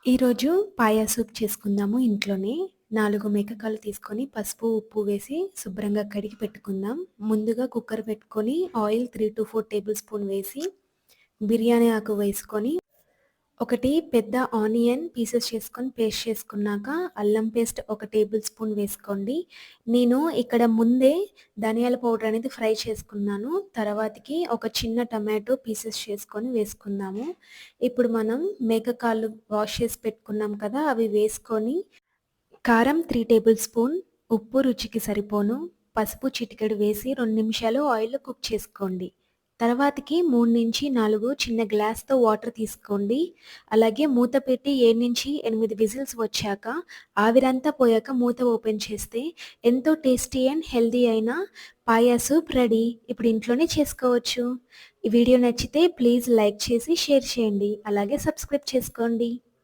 ఈరోజు పాయా సూప్ చేసుకుందాము ఇంట్లోనే. 4 మేకకాళ్ళు తీసుకొని పసుపు, ఉప్పు వేసి శుభ్రంగా కడిగి పెట్టుకుందాం. ముందుగా కుక్కర్ పెట్టుకొని ఆయిల్ 3-4 టేబుల్ స్పూన్ వేసి, బిర్యానీ ఆకు వేసుకొని, ఒకటి పెద్ద ఆనియన్ పీసెస్ చేసుకొని పేస్ట్ చేసుకున్నాక, అల్లం పేస్ట్ ఒక టేబుల్ స్పూన్ వేసుకోండి. నేను ఇక్కడ ముందే ధనియాల పౌడర్ అనేది ఫ్రై చేసుకున్నాను. తర్వాతకి ఒక చిన్న టమాటో పీసెస్ చేసుకొని వేసుకుందాము. ఇప్పుడు మనం మేకకాళ్ళు వాష్ చేసి పెట్టుకున్నాం కదా! అవి వేసుకొని, కారం 3 టేబుల్ స్పూన్, ఉప్పు రుచికి సరిపోను, పసుపు చిటికెడు వేసి 2 నిమిషాలు ఆయిల్‌లో కుక్ చేసుకోండి. తర్వాతకి 3-4 చిన్న గ్లాస్‌తో వాటర్ తీసుకోండి. అలాగే మూత పెట్టి 7-8 విజిల్స్ వచ్చాక, ఆవిరంతా పోయాక మూత ఓపెన్ చేస్తే ఎంతో టేస్టీ అండ్ హెల్తీ అయిన పాయా సూప్ రెడీ. ఇప్పుడు ఇంట్లోనే చేసుకోవచ్చు. ఈ వీడియో నచ్చితే ప్లీజ్ లైక్ చేసి షేర్ చేయండి. అలాగే సబ్స్క్రైబ్ చేసుకోండి.